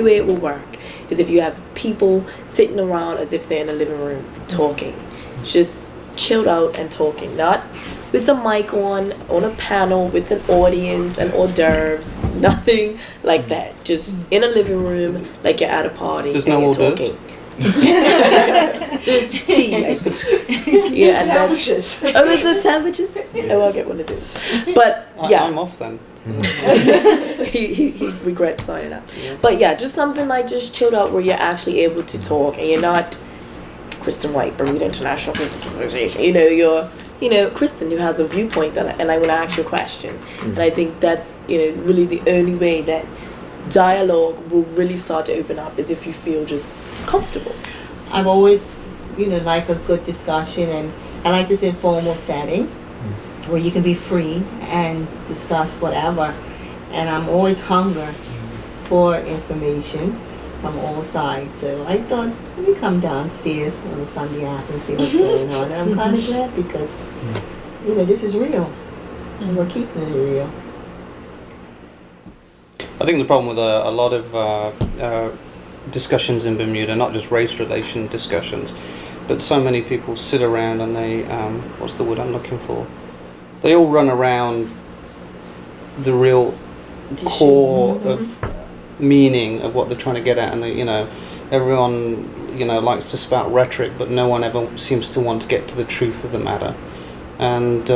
only way it will work is if you have people sitting around as if they're in a living room talking, just chilled out and talking, not with a mic on a panel with an audience and hors d'oeuvres, nothing like that. Just in a living room, like you're at a party. There's and no you're hors talking. There's tea, I think. Yeah, and sandwiches. Oh, is there sandwiches? Yes. Oh, I'll get one of those. But yeah, I'm off then. he regrets signing up. Yeah. But yeah, just something like just chilled out where you're actually able to talk and you're not Kristen White, Bermuda International Business Association. You're Kristen who has a viewpoint and I want to ask you a question. And I think that's really the only way that dialogue will really start to open up is if you feel just comfortable. I've always, like a good discussion, and I like this informal setting where you can be free and discuss whatever. And I'm always hunger for information from all sides. So I thought, let me come downstairs on a Sunday afternoon and see what's going on. And I'm kind of glad because, this is real. And we're keeping it real. I think the problem with a lot of discussions in Bermuda, not just race relation discussions, but so many people sit around and they, what's the word I'm looking for? They all run around the real core of meaning of what they're trying to get at, and everyone likes to spout rhetoric, but no one ever seems to want to get to the truth of the matter. And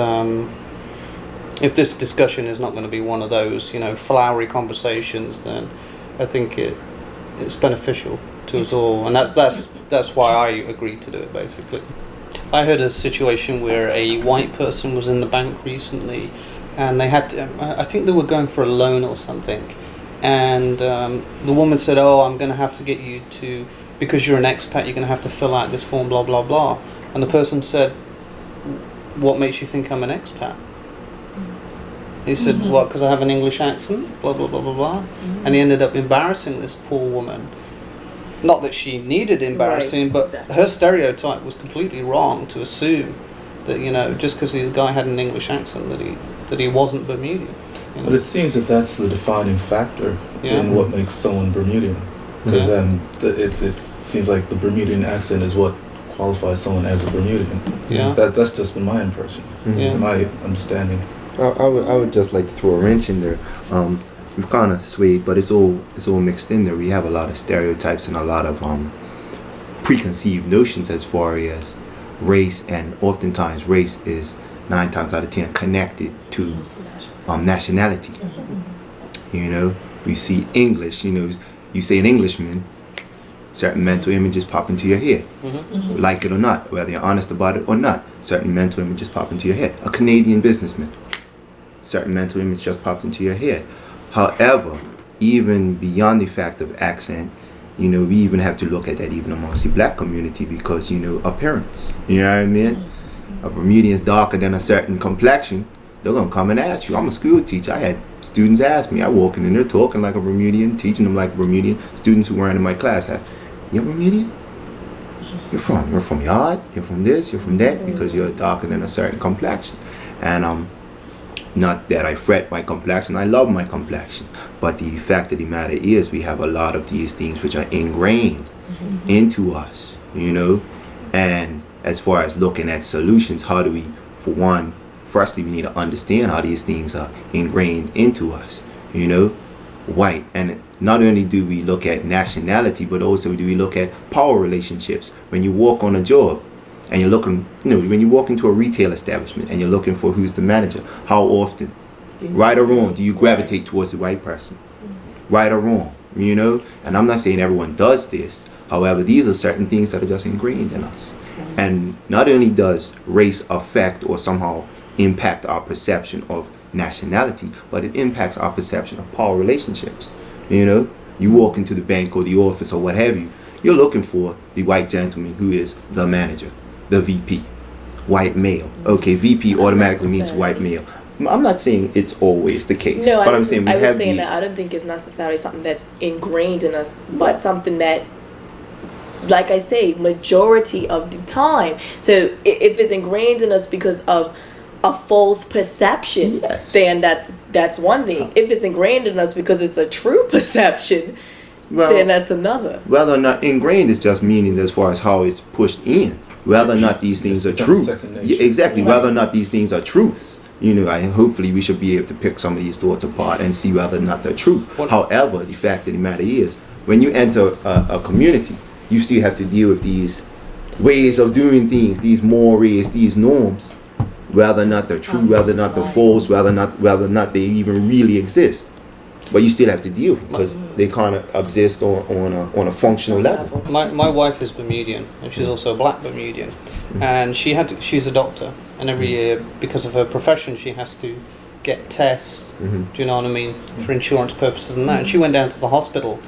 if this discussion is not going to be one of those flowery conversations, then I think it's beneficial to us all, and that's why I agreed to do it. Basically, I heard a situation where a white person was in the bank recently, and they had to, I think they were going for a loan or something, and the woman said, "Oh, I'm going to have to get you to, because you're an expat, you're going to have to fill out this form, blah blah blah." And the person said, "What makes you think I'm an expat?" He said, "What, because I have an English accent, blah blah blah blah blah." And he ended up embarrassing this poor woman. Not that she needed embarrassing, but her stereotype was completely wrong to assume that just because the guy had an English accent that he wasn't Bermudian. But it seems that that's the defining factor in what makes someone Bermudian, because it seems like the Bermudian accent is what qualifies someone as a Bermudian. Yeah, that's just been my impression, my understanding. I would just like to throw a wrench in there. We've kind of swayed, but it's all mixed in there. We have a lot of stereotypes and a lot of preconceived notions as far as race, and oftentimes race is 9 times out of 10 connected to nationality. You see English. You say an Englishman, certain mental images pop into your head, like it or not, whether you're honest about it or not. Certain mental images pop into your head. A Canadian businessman, certain mental image just popped into your head. However, even beyond the fact of accent, we even have to look at that even amongst the black community, because appearance. You know what I mean? A Bermudian's darker than a certain complexion, they're gonna come and ask you. I'm a school teacher. I had students ask me. I walking in there talking like a Bermudian, teaching them like a Bermudian. Students who weren't in my class asked, "You're Bermudian? You're from Yard? You're from this? You're from that? Because you're darker than a certain complexion." And not that I fret my complexion. I love my complexion. But the fact of the matter is, we have a lot of these things which are ingrained into us, And as far as looking at solutions, how do we, for one, firstly, we need to understand how these things are ingrained into us, White. And not only do we look at nationality, but also do we look at power relationships. When you walk on a job, and you're looking, when you walk into a retail establishment and you're looking for who's the manager, how often, right or wrong, do you gravitate towards the white person? Right or wrong, And I'm not saying everyone does this. However, these are certain things that are just ingrained in us. And not only does race affect or somehow impact our perception of nationality, but it impacts our perception of power relationships. You walk into the bank or the office or what have you, you're looking for the white gentleman who is the manager. The VP, white male. Okay, VP automatically means white male. I'm not saying it's always the case. No, but I I'm saying that I don't think it's necessarily something that's ingrained in us, but something that, like I say, majority of the time. So if it's ingrained in us because of a false perception, then that's one thing. If it's ingrained in us because it's a true perception, Well, then that's another. whether or not ingrained is just meaning as far as how it's pushed in. Whether or not these things are It's truths. second nature. Yeah, exactly. Whether or not these things are truths. Hopefully we should be able to pick some of these thoughts apart and see whether or not they're true. However, the fact of the matter is, when you enter a community, you still have to deal with these ways of doing things, these mores, these norms, whether or not they're true, whether or not they're false, whether or not they even really exist. But you still have to deal with them because they kind of exist on a functional level. My wife is Bermudian, and she's also a black Bermudian, and she's a doctor, and every year, because of her profession, she has to get tests. Do you know what I mean, for insurance purposes and that. And she went down to the hospital,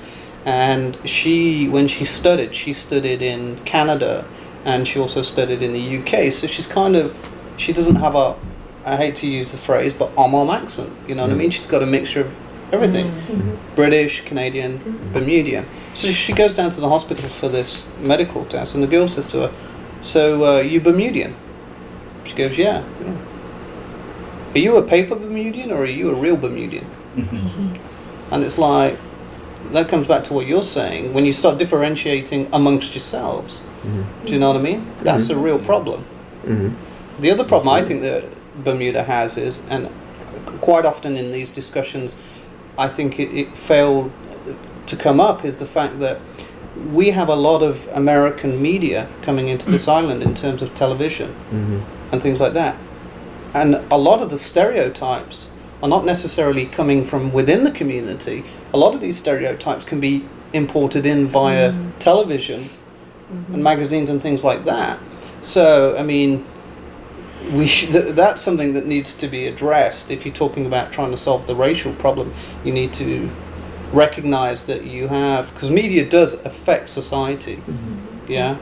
and when she studied in Canada, and she also studied in the UK. So she doesn't have I hate to use the phrase, but accent. You know what I mean? She's got a mixture of everything. British, Canadian, Bermudian. So she goes down to the hospital for this medical test, and the girl says to her, so you Bermudian? She goes, yeah. Are you a paper Bermudian or are you a real Bermudian? And it's like, that comes back to what you're saying. When you start differentiating amongst yourselves, do you know what I mean? That's a real problem. The other problem I think that Bermuda has is, and quite often in these discussions I think it failed to come up, is the fact that we have a lot of American media coming into this island in terms of television and things like that. And a lot of the stereotypes are not necessarily coming from within the community. A lot of these stereotypes can be imported in via television and magazines and things like that. So, I mean, that's something that needs to be addressed. If you're talking about trying to solve the racial problem, you need to recognize that you have, because media does affect society. Yeah.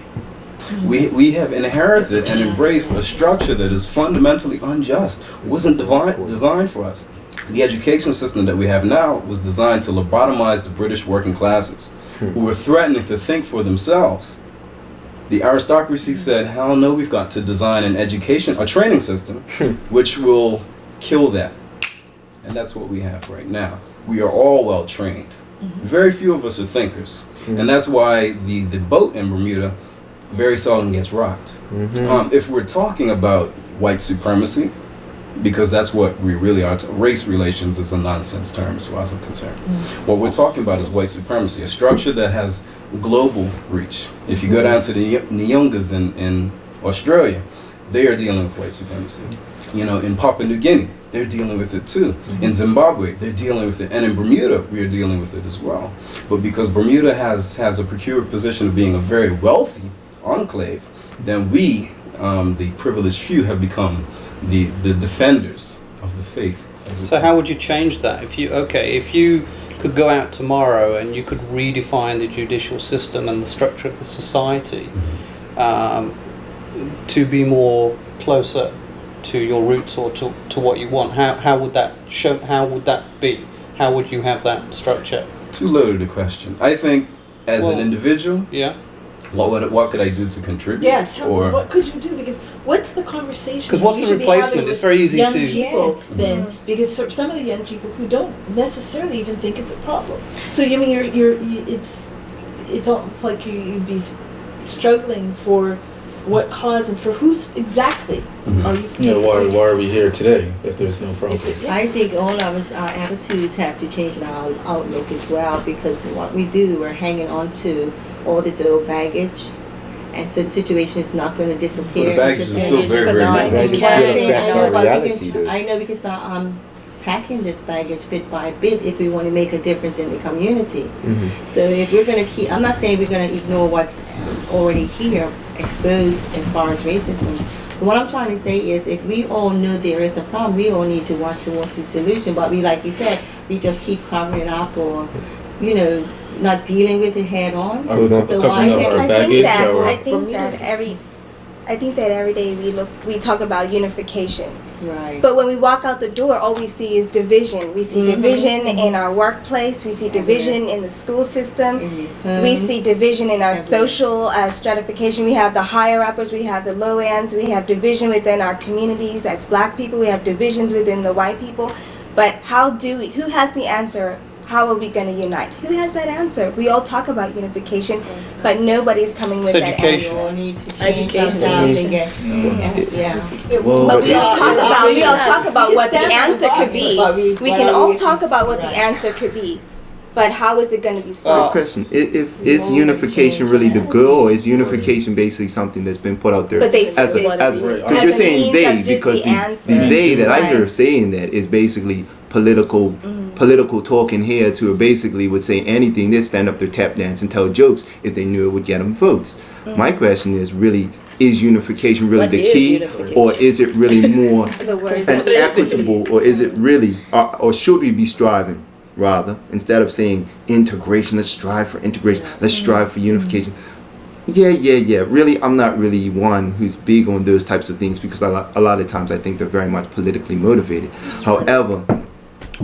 We have inherited and embraced a structure that is fundamentally unjust. It wasn't designed for us. The educational system that we have now was designed to lobotomize the British working classes, who were threatening to think for themselves. The aristocracy said, hell no, we've got to design a training system, which will kill that. And that's what we have right now. We are all well trained. Very few of us are thinkers. And that's why the boat in Bermuda very seldom gets rocked. If we're talking about white supremacy, because that's what we really are, race relations is a nonsense term as far as I'm concerned. What we're talking about is white supremacy, a structure that has global reach. If you go down to the Nyungas in Australia, they are dealing with white supremacy. In Papua New Guinea, they're dealing with it too. In Zimbabwe, they're dealing with it. And in Bermuda, we are dealing with it as well. But because Bermuda has a peculiar position of being a very wealthy enclave, then we, the privileged few, have become the defenders of the faith. So how would you change that? If you could go out tomorrow and you could redefine the judicial system and the structure of the society to be more closer to your roots or to what you want, how would that be? How would you have that structure? Too loaded a question. I think as an individual, what could I do to contribute? Yes, what could you do? Because what's the conversation? Because what's the replacement? It's very easy young to... people then, because some of the young people who don't necessarily even think it's a problem. So I mean, it's almost like you'd be struggling for what cause and for who's exactly are you? Why are we here today if there's no problem? I think all of us, our attitudes have to change in our outlook as well, because what we do, we're hanging on to all this old baggage, and so the situation is not going to disappear. Well, the baggage is still very, very reality. I know we can start packing this baggage bit by bit if we want to make a difference in the community. So if we're going to keep, I'm not saying we're going to ignore what's already here exposed as far as racism. But what I'm trying to say is, if we all know there is a problem, we all need to work towards the solution. But we, like you said, we just keep covering it up, or not dealing with it head on. So why can't I think that every day we talk about unification. Right. But when we walk out the door, all we see is division. We see division in our workplace. We see division in the school system. We see division in our social stratification. We have the higher uppers. We have the low ends. We have division within our communities. As black people, we have divisions within the white people. But who has the answer how are we going to unite? Who has that answer? We all talk about unification, but nobody's coming with It's that education. answer. We need to change Education. ourselves and get, Well, But we all talk about what the stand answer on could the be. box, but We what can are all we- talk about what the Right. answer could be, but how is it going to be Good solved? question. If is unification really the goal, or is unification basically something that's been put out there But they as a said as it because as you're a saying means they of just because the answer. the they that I Right. hear saying that is basically political talking here to basically would say anything. They stand up there, tap dance, and tell jokes if they knew it would get them votes. My question is really. Is unification really What the is key, unification? or is it really more The words and that equitable, or is it really, or should we be striving rather instead of saying integration? Let's strive for integration. Let's strive for unification. Yeah. Really, I'm not really one who's big on those types of things because a lot of times I think they're very much politically motivated. However,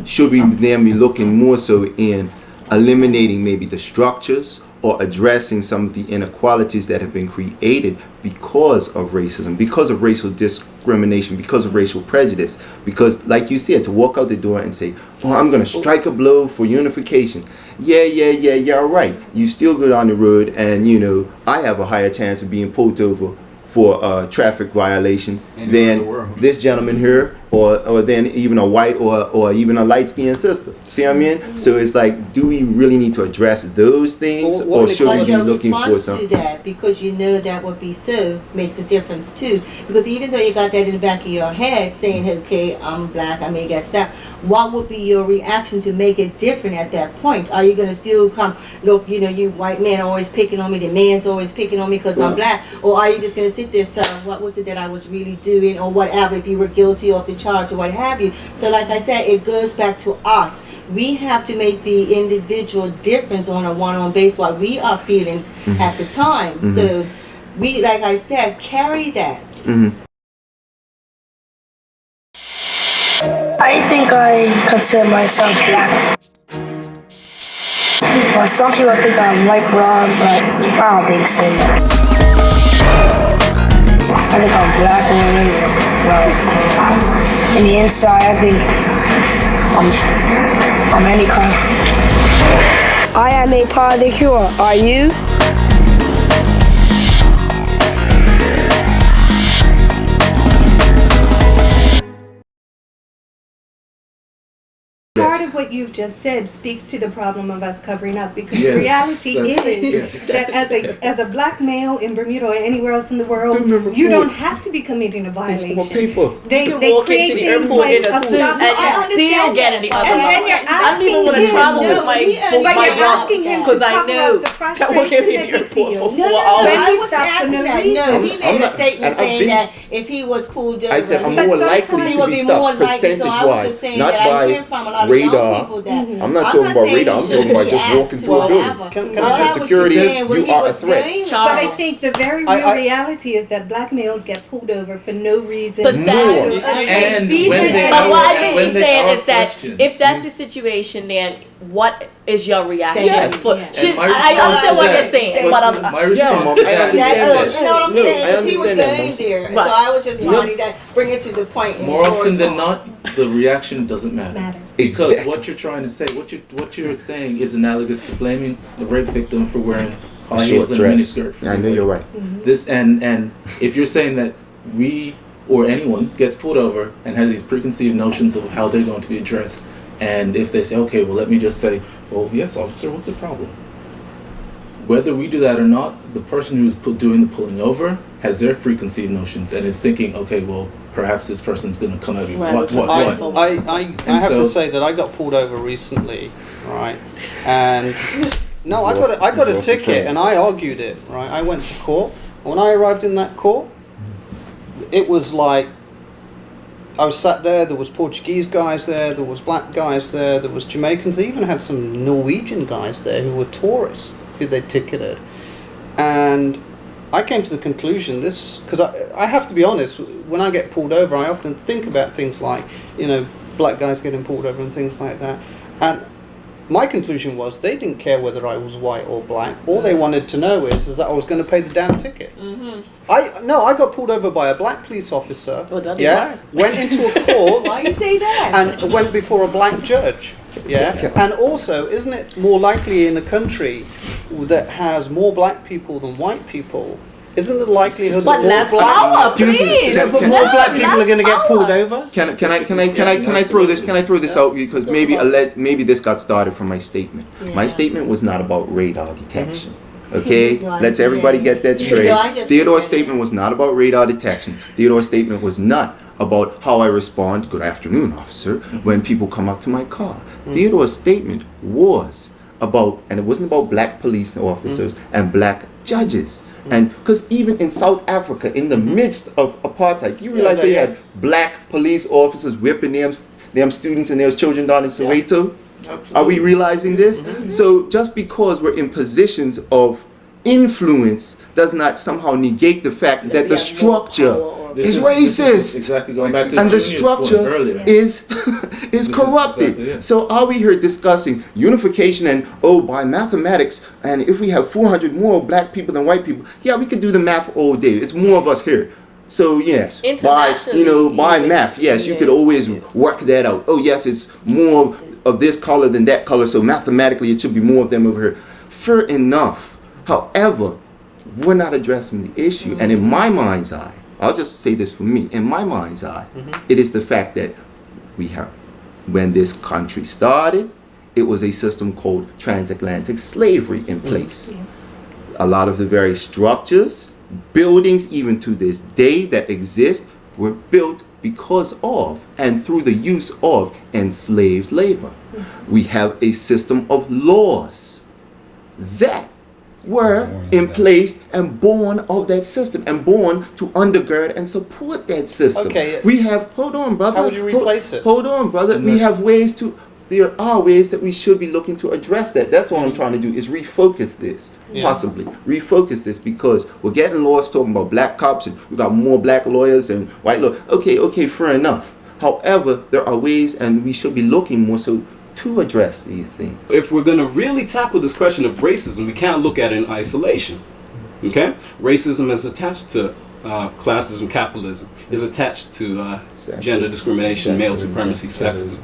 should we then be looking more so in eliminating maybe the structures or addressing some of the inequalities that have been created because of racism, because of racial discrimination, because of racial prejudice? Because like you said, to walk out the door and say, oh, I'm going to strike a blow for unification. Yeah, right. You still go down the road and, you know, I have a higher chance of being pulled over for a traffic violation Anywhere in the than world. this gentleman here, or then even a white or even a light-skinned sister. See what I mean? So it's like, do we really need to address those things, Well, what or should we But be your looking for response some? to that, because you know that would be so, makes a difference too. Because even though you got that in the back of your head, saying, okay, I'm black, I may get stabbed, what would be your reaction to make it different at that point? Are you going to still come, look, you know, you white men always picking on me, the man's always picking on me because I'm black? Or are you just going to sit there, sir, what was it that I was really doing, or whatever, if you were guilty of the charge or what have you? So like I said, it goes back to us. We have to make the individual difference on a one-on basis what we are feeling at the time. So we, like I said, carry that. I think I consider myself black. Well, some people think I'm white brown, but I don't think so. I think I'm black and well, in the inside, I think I'm any color. I am a part of the cure. Are you? Part of what you've just said speaks to the problem of us covering up, because Yes, the reality that's- is that as a black male in Bermuda or anywhere else in the world, you don't have to be committing a violation. They You can walk create into the things airport like in a a suit stop- and I you still understand get that. in the other And then line. you're I don't even want to asking travel him- with my But my you're mom asking him to because I cover know up the that we're frustration going to be that here he for feels. 4 No, hours. When I he was stops for asking no that. reason. No, he made a not- statement and I've saying been- that if he was pulled over, I said I'm he more But likely sometimes- he to would be be more stopped likely. So I was percentage-wise, just saying not that I hear by from a lot of young radar. people that I'm not talking about radar. I'm talking about just walking through a building. Can What I I just was security? just saying, when You he are a was threat. going- Charles. But I think the very real reality is that black males get pulled over for no reason. But More. And Be when there they and- But what I are- think when she's they saying are is that questioned, if that's the situation, then what is your reaction? Yes. For, Yeah. she, And my I response understand to what that- you're saying, Thank but you. I'm. My response Mom, to I that understand is that. You know what I'm No, saying? I 'Cause he was understand that, going Mom. there. Right. So I was just trying to bring it to the point. and more yours often than on. not, the reaction doesn't matter. Because Exactly. what you're trying to say, what you're saying is analogous to blaming the rape victim for wearing high A heels short and a dress. miniskirt. I know you're right. This and if you're saying that we or anyone gets pulled over and has these preconceived notions of how they're going to be addressed, and if they say, okay, well, let me just say, well, yes, officer, what's the problem? Whether we do that or not, the person who's doing the pulling over has their preconceived notions and is thinking, okay, well, perhaps this person's going to come at me. Right, What? I And have so- to say that I got pulled over recently, right? And no, I got a ticket and I argued it, right? I went to court. When I arrived in that court, it was like I was sat there. There was Portuguese guys there. There was black guys there. There was Jamaicans. They even had some Norwegian guys there who were tourists who they ticketed, and I came to the conclusion this, because I have to be honest, when I get pulled over, I often think about things like, you know, black guys getting pulled over and things like that. And my conclusion was they didn't care whether I was white or black. All they wanted to know is that I was going to pay the damn ticket. I got pulled over by a black police officer. Well, that'd be worse. Went into a court Why you say that? and went before a black judge. Yeah, and also, isn't it more likely in a country that has more black people than white people? Isn't the likelihood But that more black please. but more black people are going to get pulled over? Can I throw this out, because maybe this got started from my statement. My statement was not about radar detection. Okay, let's everybody get that straight. Theodore's statement was not about radar detection. Theodore's statement was not about how I respond, good afternoon, officer, when people come up to my car. Theodore's statement was about, and it wasn't about black police officers and black judges. And because even in South Africa, in the midst of apartheid, you realize they had black police officers whipping them students and their children down in Soweto? Absolutely. Are we realizing this? So just because we're in positions of influence does not somehow negate the fact that the structure is racist. Exactly, going back to and the structure is corrupted. Exactly, yeah. So are we here discussing unification and by mathematics, and if we have 400 more black people than white people, yeah, we could do the math all day. It's more of us here. So yes, by math, yes, you could always work that out. Oh yes, it's more of this color than that color, so mathematically it should be more of them over here. Fair enough. However, we're not addressing the issue, and in my mind's eye, I'll just say this for me, in my mind's eye, it is the fact that we have, when this country started, it was a system called transatlantic slavery in place. A lot of the very structures, buildings even to this day that exist, were built because of and through the use of enslaved labor. We have a system of laws that were in place and born of that system and born to undergird and support that system. Okay. We have, hold on, brother. How would you replace it? Hold on, brother. We have ways to, there are ways that we should be looking to address that. That's what I'm trying to do, is refocus this. Possibly refocus this, because we're getting lost talking about black cops and we got more black lawyers and white lawyers. Okay, fair enough. However, there are ways, and we should be looking more so to address these things. If we're going to really tackle this question of racism, we can't look at it in isolation. Okay? Racism is attached to classism, capitalism, is attached to gender discrimination, male supremacy, sexism.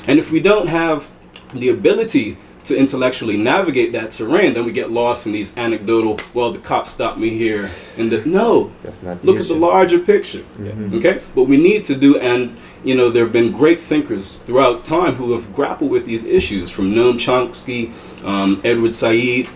And if we don't have the ability to intellectually navigate that terrain, then we get lost in these anecdotal, well, the cop stopped me here, and that's not the look issue. at the larger picture. Okay? What we need to do, and there have been great thinkers throughout time who have grappled with these issues, from Noam Chomsky, Edward Said,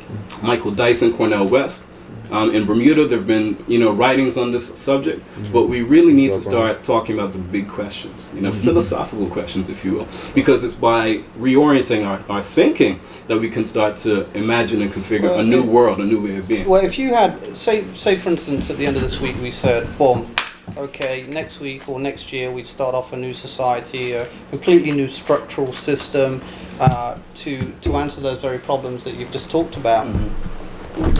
Michael Dyson, Cornel West. In Bermuda, there have been writings on this subject, but we really need to start talking about the big questions, philosophical questions, if you will, because it's by reorienting our thinking that we can start to imagine and configure a new world, a new way of being. Well, if you had, say for instance, at the end of this week we said, boom, okay, next week or next year we start off a new society, a completely new structural system to answer those very problems that you've just talked about.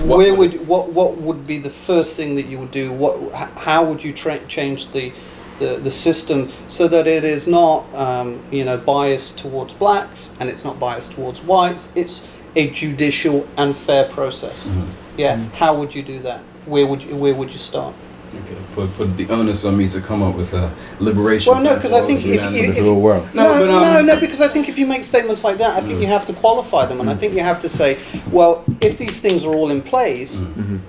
What would be the first thing that you would do? How would you change the system so that it is not biased towards blacks and it's not biased towards whites? It's a judicial and fair process. How would you do that? Where would you start? Okay, put the onus on me to come up with a liberation. Well, no, because I think because I think if you make statements like that, I think you have to qualify them, and I think you have to say, well, if these things are all in place,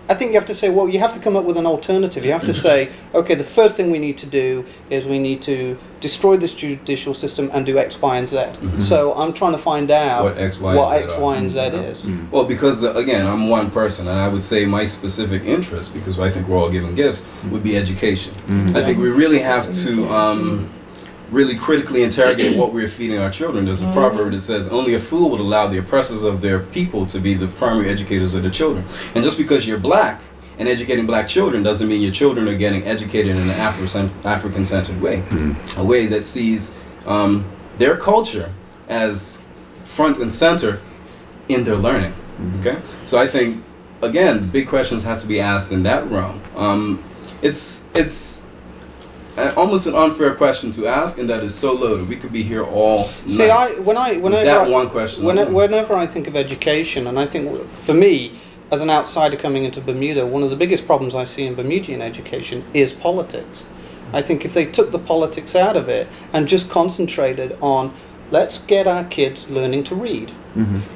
I think you have to say, well, you have to come up with an alternative. You have to say, okay, the first thing we need to do is we need to destroy this judicial system and do X, Y, and Z. So I'm trying to find out what X, Y, and Z is. Well, because again, I'm one person, and I would say my specific interest, because I think we're all given gifts, would be education. I think we really have to really critically interrogate what we're feeding our children. There's a proverb that says, only a fool would allow the oppressors of their people to be the primary educators of the children. And just because you're black and educating black children doesn't mean your children are getting educated in an African-centered way, a way that sees their culture as front and center in their learning. Okay, so I think, again, big questions have to be asked in that realm. It's almost an unfair question to ask, and that is so loaded. We could be here all night. See, one question. Whenever I think of education, and I think for me, as an outsider coming into Bermuda, one of the biggest problems I see in Bermudian education is politics. I think if they took the politics out of it and just concentrated on let's get our kids learning to read.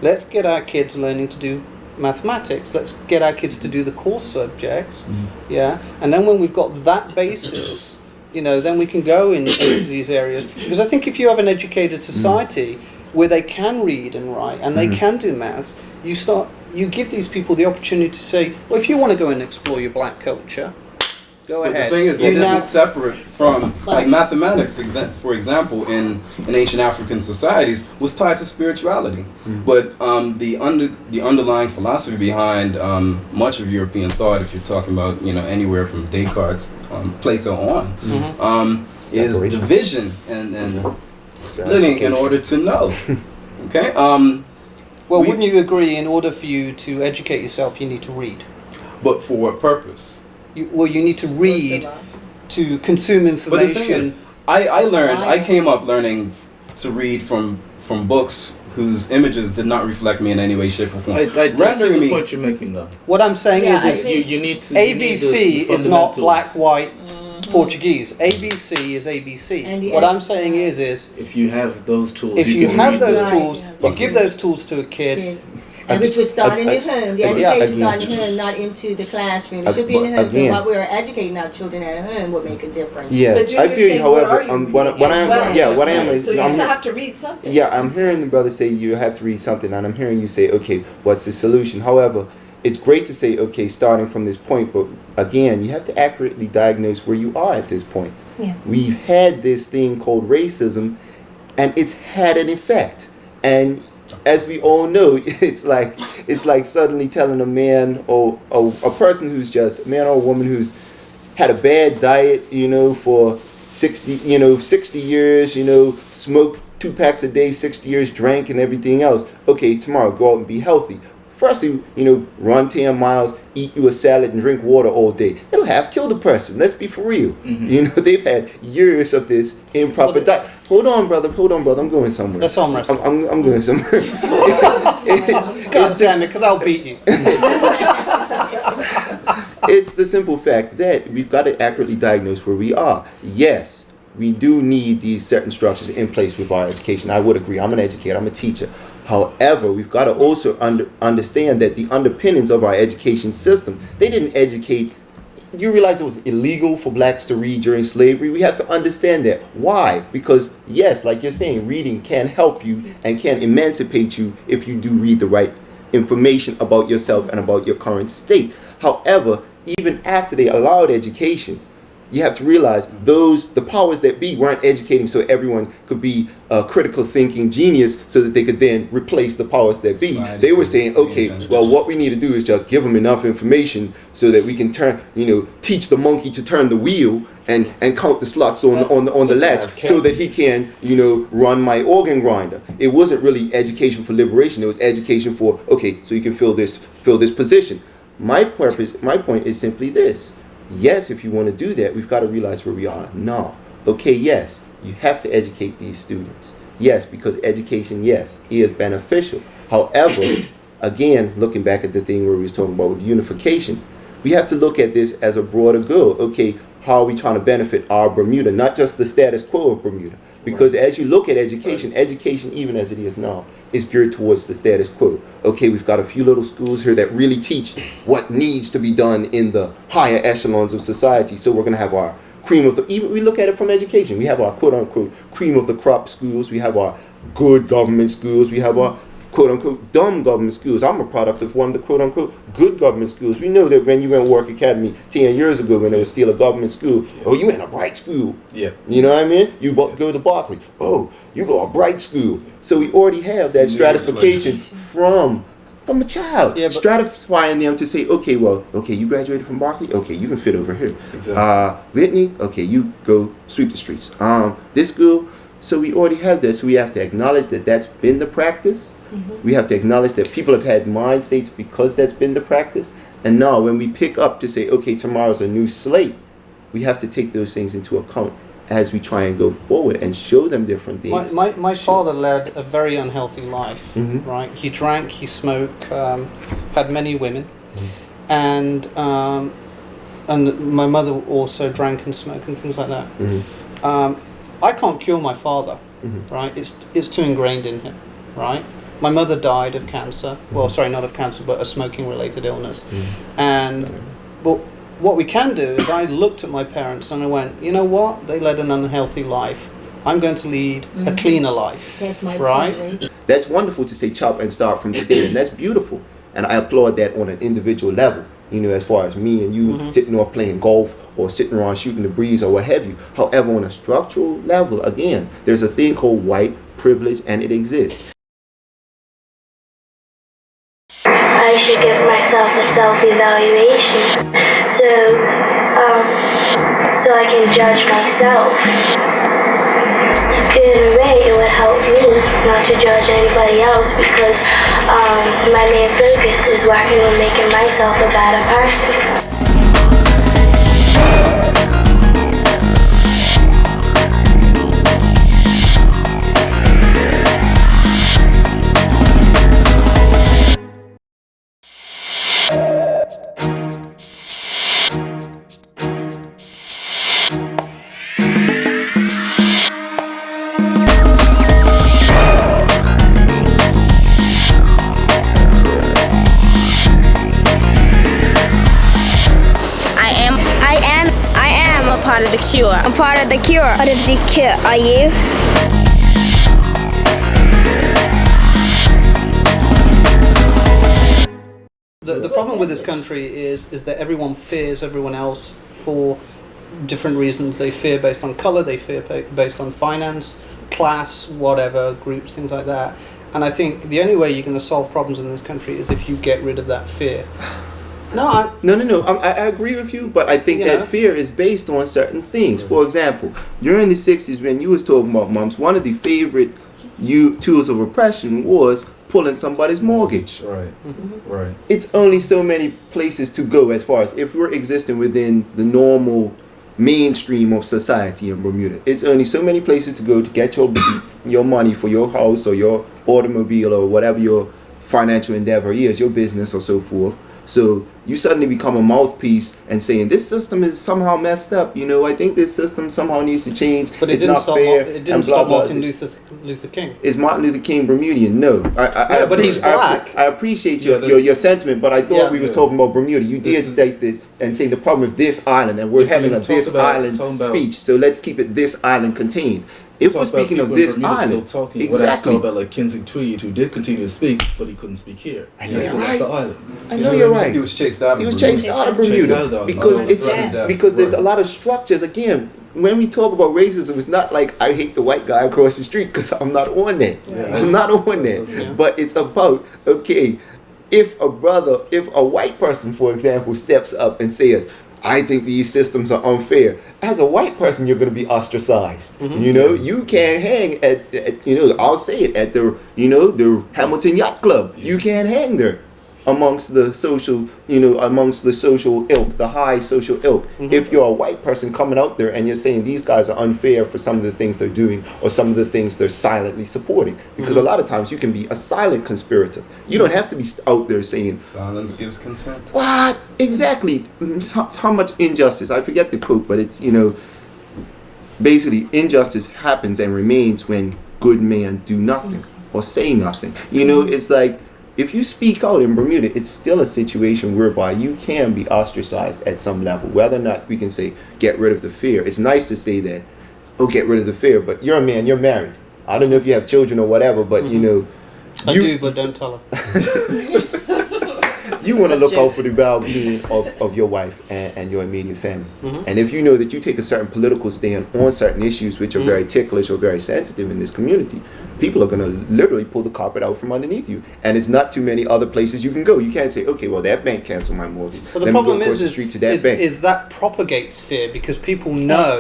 Let's get our kids learning to do mathematics. Let's get our kids to do the core subjects. Yeah, and then when we've got that basis, then we can go into these areas. Because I think if you have an educated society where they can read and write and they can do maths, you give these people the opportunity to say, well, if you want to go and explore your black culture, go ahead. The thing is, it isn't separate from, like, mathematics, for example, in ancient African societies, was tied to spirituality. But the underlying philosophy behind much of European thought, if you're talking about, anywhere from Descartes, Plato on, is division and splitting in order to know. Okay? Well, wouldn't you agree, in order for you to educate yourself, you need to read? But for what purpose? You need to read to consume information. But the thing is, I came up learning to read from books whose images did not reflect me in any way, shape, or form. I see the point you're making, though. What I'm saying is you need to. ABC is not black, white, Portuguese. ABC is ABC. What I'm saying is if you have those tools, if you have those tools, you give those tools to a kid. And which was starting in the home. The education starting in the home, not into the classroom. It should be in the home. So while we are educating our children at home would make a difference. Yes, I feel you. However, what I am is, so you have to read something. Yeah, I'm hearing the brother say you have to read something, and I'm hearing you say, okay, what's the solution? However, it's great to say, okay, starting from this point, but again, you have to accurately diagnose where you are at this point. Yeah. We've had this thing called racism, and it's had an effect. And as we all know, it's like suddenly telling a man or a person who's just a man or a woman who's had a bad diet, for 60 years, smoked 2 packs a day, 60 years, drank and everything else. Okay, tomorrow go out and be healthy. Firstly, run 10 miles, eat you a salad and drink water all day. It'll have killed a person. Let's be for real. They've had years of this improper diet. Hold on, brother. I'm going somewhere. Let's arm wrestle. I'm going somewhere. God damn it, because I'll beat you. It's the simple fact that we've got to accurately diagnose where we are. Yes, we do need these certain structures in place with our education. I would agree. I'm an educator. I'm a teacher. However, we've got to also understand that the underpinnings of our education system, they didn't educate. You realize it was illegal for blacks to read during slavery? We have to understand that. Why? Because, yes, like you're saying, reading can help you and can emancipate you if you do read the right information about yourself and about your current state. However, even after they allowed education, you have to realize the powers that be weren't educating so everyone could be a critical thinking genius so that they could then replace the powers that be. They were saying, okay, well, what we need to do is just give them enough information so that we can teach the monkey to turn the wheel and count the slots on the latch so that he can, run my organ grinder. It wasn't really education for liberation. It was education for, okay, so you can fill this position. My point is simply this. Yes, if you want to do that, we've got to realize where we are now. Okay, yes, you have to educate these students. Yes, because education, yes, is beneficial. However, again, looking back at the thing where we was talking about with unification, we have to look at this as a broader goal. Okay, how are we trying to benefit our Bermuda, not just the status quo of Bermuda? Because as you look at education, even as it is now, is geared towards the status quo. Okay, we've got a few little schools here that really teach what needs to be done in the higher echelons of society. So we're going to have our cream of even we look at it from education. We have our quote-unquote cream of the crop schools. We have our good government schools. We have our quote-unquote dumb government schools. I'm a product of one of the quote-unquote good government schools. We know that when you went to Work Academy 10 years ago when they were still a government school, oh, you in a bright school. Yeah. You know what I mean? You go to Berkeley. Oh, you go a bright school. So we already have that stratification from a child. Yeah, stratifying them to say, okay, you graduated from Berkeley? Okay, you can fit over here. Exactly. Whitney? Okay, you go sweep the streets. This school? So we already have this. So we have to acknowledge that that's been the practice. Mm-hmm. We have to acknowledge that people have had mind states because that's been the practice. And now when we pick up to say, okay, tomorrow's a new slate, we have to take those things into account as we try and go forward and show them different things. My father led a very unhealthy life, mm-hmm. right? He drank, he smoked, had many women, mm-hmm. and my mother also drank and smoked and things like that. Mm-hmm. I can't cure my father. right? It's too ingrained in him, right? My mother died of cancer. Well, sorry, not of cancer, but a smoking-related illness. But what we can do is I looked at my parents and I went, you know what? They led an unhealthy life. I'm going to lead a cleaner life. That's my right? point. That's wonderful to say chop and start from today, and that's beautiful. And I applaud that on an individual level. You know, as far as me and you sitting off playing golf or sitting around shooting the breeze or what have you. However, on a structural level, again, there's a thing called white privilege, and it exists. I should give myself a self-evaluation so I can judge myself. In a way, it would help me not to judge anybody else because my main focus is working on making myself a better person. Part of the cure. I'm part of the cure. Part of the cure, are you? The problem with this country is that everyone fears everyone else for different reasons. They fear based on color, they fear based on finance, class, whatever, groups, things like that. And I think the only way you're going to solve problems in this country is if you get rid of that fear. No, I agree with you, but I think that fear is based on certain things. For example, during the 60s when you was talking about moms, one of the favorite tools of oppression was pulling somebody's mortgage. Right. Right. It's only so many places to go as far as if we're existing within the normal mainstream of society in Bermuda. It's only so many places to go to get your money for your house or your automobile or whatever your financial endeavor is, your business or so forth. So you suddenly become a mouthpiece and saying this system is somehow messed up. You know, I think this system somehow needs to change. But it didn't stop Martin Luther King. Is Martin Luther King Bermudian? No. But he's black. I appreciate your sentiment, but I thought we was talking about Bermuda. You did state this and say the problem with this island, and we're having a this island speech. So let's keep it this island contained. If we're speaking of this island, still talking. Exactly. What I talk about like Kensington Tweed, who did continue to speak, but he couldn't speak here. I know you're right. The island. I know you're right. He was chased out of Bermuda. He was chased out of Bermuda because there's a lot of structures. Again, when we talk about racism, it's not like I hate the white guy across the street because I'm not on that. Yeah. I'm not on that. But it's about, okay, if a white person, for example, steps up and says, I think these systems are unfair. As a white person, you're going to be ostracized. You know, you can't hang at I'll say it, at the Hamilton Yacht Club. You can't hang there amongst the social ilk, the high social ilk. If you're a white person coming out there and you're saying these guys are unfair for some of the things they're doing or some of the things they're silently supporting, because a lot of times you can be a silent conspirator. You don't have to be out there saying silence gives consent. What exactly? How much injustice? I forget the quote, but it's basically injustice happens and remains when good men do nothing or say nothing. It's like, if you speak out in Bermuda, it's still a situation whereby you can be ostracized at some level. Whether or not we can say, get rid of the fear. It's nice to say that, get rid of the fear, but you're a man, you're married. I don't know if you have children or whatever, but I do, but don't tell her. You want to look out for the well-being of your wife and your immediate family. And if you know that you take a certain political stand on certain issues which are very ticklish or very sensitive in this community, people are going to literally pull the carpet out from underneath you. And it's not too many other places you can go. You can't say, okay, well, that bank canceled my mortgage. But the problem is that propagates fear because people know,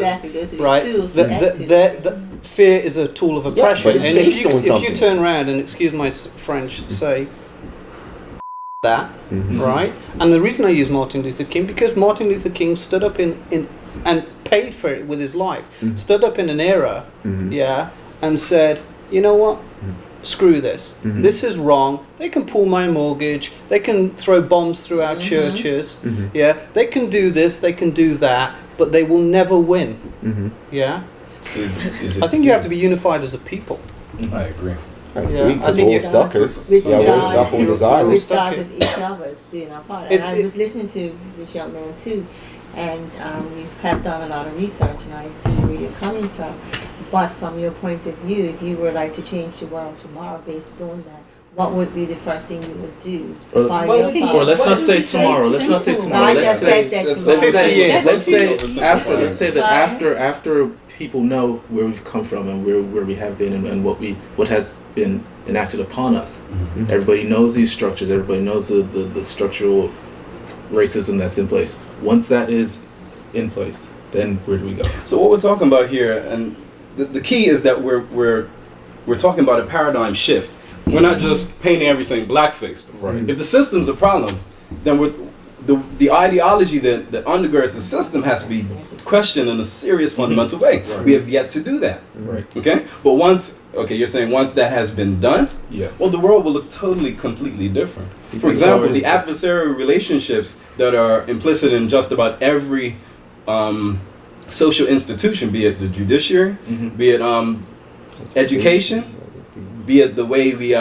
right, that fear is a tool of oppression. But it's and based on something. If you turn around and, excuse my French, say that, right? And the reason I use Martin Luther King, because Martin Luther King stood up in and paid for it with his life, stood up in an era, and said, you know what? Screw this. This is wrong. They can pull my mortgage. They can throw bombs through our churches. They can do this. They can do that. But they will never win. Is it? I think you have to be unified as a people. I agree. Because we're all stuckers. We're stuck on this island. We start with each of us doing our part. And I was listening to this young man too, and we have done a lot of research, and I see where you're coming from. But from your point of view, if you were like to change the world tomorrow based on that, what would be the first thing you would do? Or let's not say tomorrow. Let's not say tomorrow. Let's say that after people know where we've come from and where we have been and what has been enacted upon us. Mm-hmm. Everybody knows these structures. Everybody knows the structural racism that's in place. Once that is in place, then where do we go? So what we're talking about here, and the key is that we're talking about a paradigm shift. We're not just painting everything blackface. Right. If the system's a problem, then the ideology that undergirds the system has to be questioned in a serious fundamental way. Right. We have yet to do that. Right. Okay? But you're saying once that has been done, well, the world will look totally, completely different. For example, the adversarial relationships that are implicit in just about every social institution, be it the judiciary, be it education, be it the way we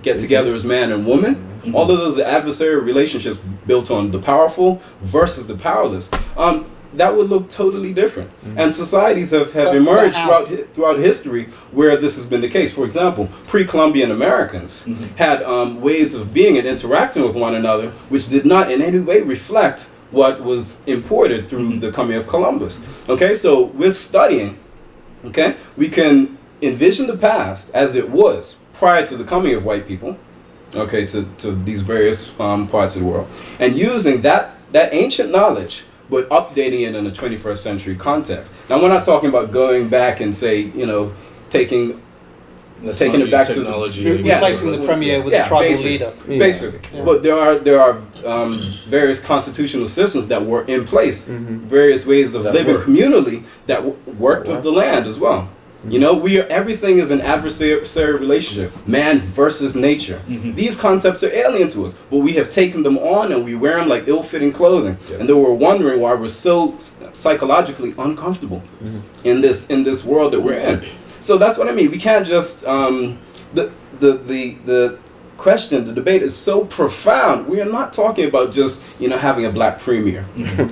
get together as man and woman, all of those are adversarial relationships built on the powerful versus the powerless. That would look totally different. And societies have emerged throughout history where this has been the case. For example, pre-Columbian Americans had ways of being and interacting with one another which did not in any way reflect what was imported through the coming of Columbus. Okay, so with studying, we can envision the past as it was prior to the coming of white people, to these various parts of the world, and using that ancient knowledge, but updating it in a 21st century context. Now, we're not talking about going back and taking it back to technology, replacing the premier with the tribal leader. Basically, but there are various constitutional systems that were in place, various ways of living communally that worked with the land as well. You know, everything is an adversarial relationship, man versus nature. These concepts are alien to us, but we have taken them on and we wear them like ill-fitting clothing. And then we're wondering why we're so psychologically uncomfortable in this world that we're in. So that's what I mean. We can't just the question, the debate is so profound. We are not talking about just having a black premier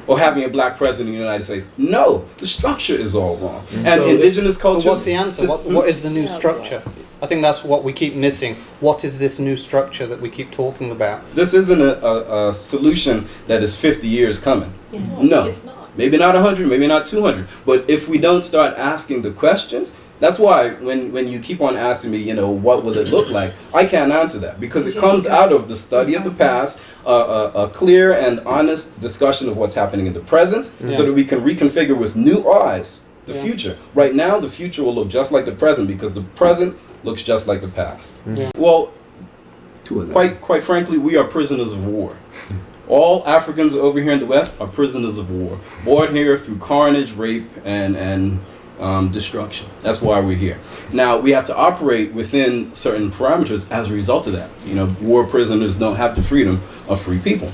or having a black president of the United States. No, the structure is all wrong. And indigenous culture. What's the answer? What is the new structure? I think that's what we keep missing. What is this new structure that we keep talking about? This isn't a solution that is 50 years coming. No, it's not. Maybe not 100, maybe not 200. But if we don't start asking the questions. That's why when you keep on asking me, what will it look like, I can't answer that because it comes out of the study of the past, a clear and honest discussion of what's happening in the present, so that we can reconfigure with new eyes the future. Right now, the future will look just like the present because the present looks just like the past. Well, quite frankly, we are prisoners of war. All Africans over here in the West are prisoners of war, born here through carnage, rape, and destruction. That's why we're here. Now, we have to operate within certain parameters as a result of that. War prisoners don't have the freedom of free people.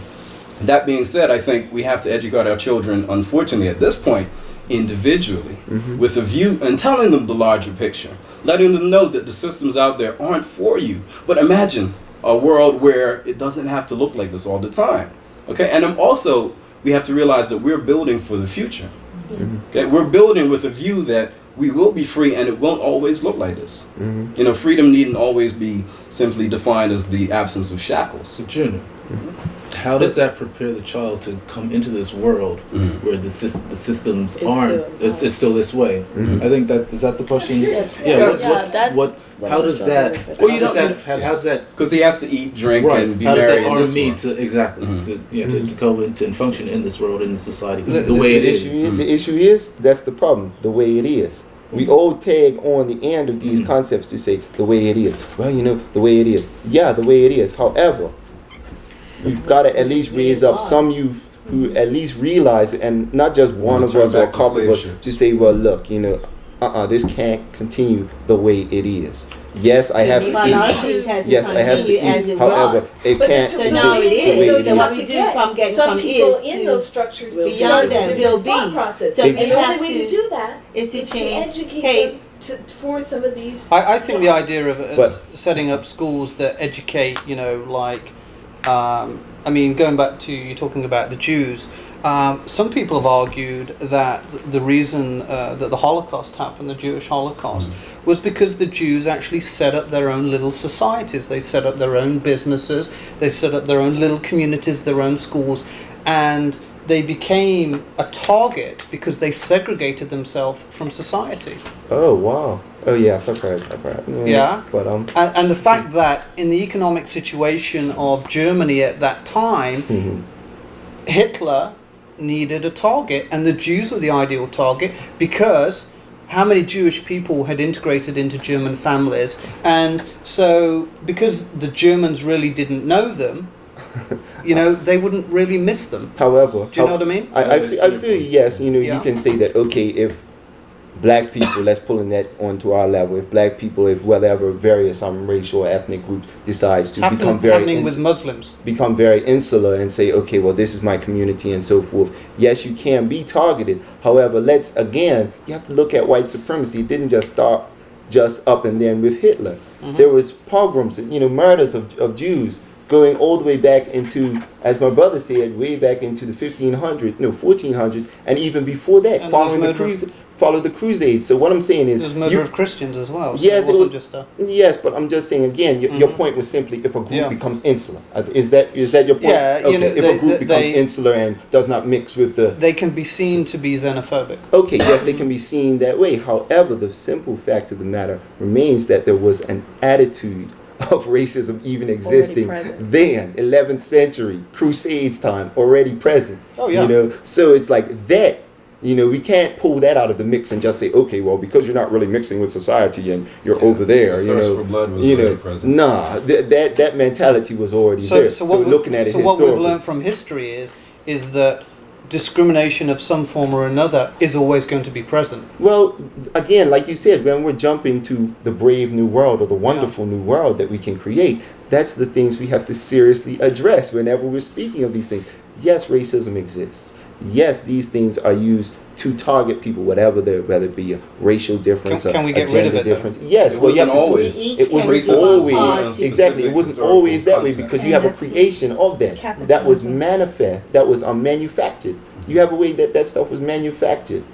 That being said, I think we have to educate our children, unfortunately, at this point, individually, with a view and telling them the larger picture, letting them know that the systems out there aren't for you. But imagine a world where it doesn't have to look like this all the time. Okay, and we have to realize that we're building for the future. Okay, we're building with a view that we will be free and it won't always look like this. Freedom needn't always be simply defined as the absence of shackles. Junior, how does that prepare the child to come into this world where the systems it's still this way? I think is that the question? How does that? How's that? Because he has to eat, drink, and be married. How does that arm me to go into and function in this world, in this society, the way it is? The issue is that's the problem. The way it is. We all tag on the end of these concepts to say the way it is. Well, the way it is. Yeah, the way it is. However, we've got to at least raise up some youth who at least realize it, and not just one of us or a couple of us to say, well, look, this can't continue the way it is. Yes, I have to eat. Yes, I have to eat. However, it can't. So now it is. So what we do from getting some from people is in to those structures to beyond that will be process. So And you the have only way to do that is to is change. to educate Hey, them for some of these. I think the idea of setting up schools that educate, I mean, going back to you talking about the Jews, some people have argued that the reason that the Holocaust happened, the Jewish Holocaust, was because the Jews actually set up their own little societies. They set up their own businesses, they set up their own little communities, their own schools, and they became a target because they segregated themselves from society. Oh, wow. Oh, yes, I've heard. Yeah. But and the fact that in the economic situation of Germany at that time, Hitler needed a target, and the Jews were the ideal target because how many Jewish people had integrated into German families, and so because the Germans really didn't know them, they wouldn't really miss them. However, do you know what I mean? I feel yes. You can say that. Okay, if black people, let's pull that onto our level. If black people, if whatever various racial or ethnic groups decides to become very with Muslims, become very insular and say, okay, well, this is my community and so forth. Yes, you can be targeted. However, you have to look at white supremacy. It didn't just start just up and then with Hitler. There was pogroms, murders of Jews going all the way back into, as my brother said, way back into the 1400s, and even before that, and follow the Crusades. So what I'm saying is, there's murder of Christians as well. So yes, it wasn't just a... Yes, but I'm just saying again. Your point was simply if a group becomes insular. Is that your point? Yeah, okay. If a group becomes insular and does not mix with the, they can be seen to be xenophobic. Okay, yes, they can be seen that way. However, the simple fact of the matter remains that there was an attitude of racism even existing then, 11th century, Crusades time, already present. Oh yeah. So it's like that. We can't pull that out of the mix and just say, okay, well, because you're not really mixing with society and you're over there, the thirst for blood was very present. Nah, that mentality was already there. So what we've learned from history is that discrimination of some form or another is always going to be present. Well, again, like you said, when we're jumping to the brave new world or the wonderful new world that we can create, that's the things we have to seriously address whenever we're speaking of these things. Yes, racism exists. Yes, these things are used to target people, whether it be a racial difference, can we get a gender rid of it, difference. Yes, it wasn't always. It wasn't always exactly. It wasn't always that way because you have a creation of that that was manifest, that was manufactured. You have a way that stuff was manufactured.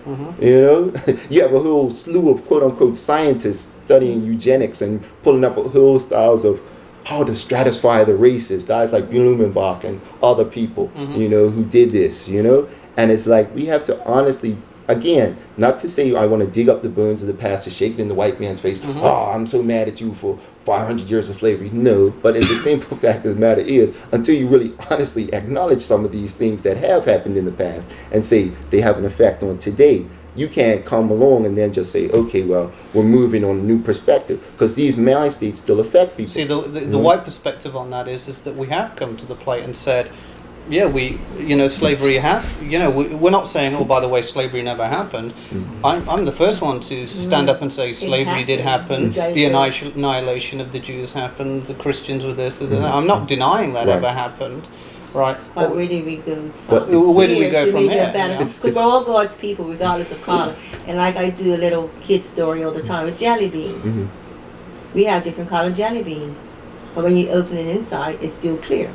You have a whole slew of quote unquote scientists studying eugenics and pulling up a whole styles of how to stratify the races, guys like Blumenbach and other people, who did this, and it's like we have to honestly, again, not to say I want to dig up the bones of the past to shake it in the white man's face. Oh, I'm so mad at you for 500 years of slavery. No, but the simple fact of the matter is, until you really honestly acknowledge some of these things that have happened in the past and say they have an effect on today, you can't come along and then just say, okay, well, we're moving on a new perspective, because these mind states still affect people. See, the white perspective on that is that we have come to the plate and said, yeah, slavery has, we're not saying, oh, by the way, slavery never happened. I'm the first one to stand up and say slavery did happen, the annihilation of the Jews happened, the Christians were this, I'm not denying that ever happened. Right. But where did we go where do we go from here? Because we're all God's people, regardless of color. And like I do a little kid story all the time with jelly beans. We have different colored jelly beans. But when you open it inside, it's still clear.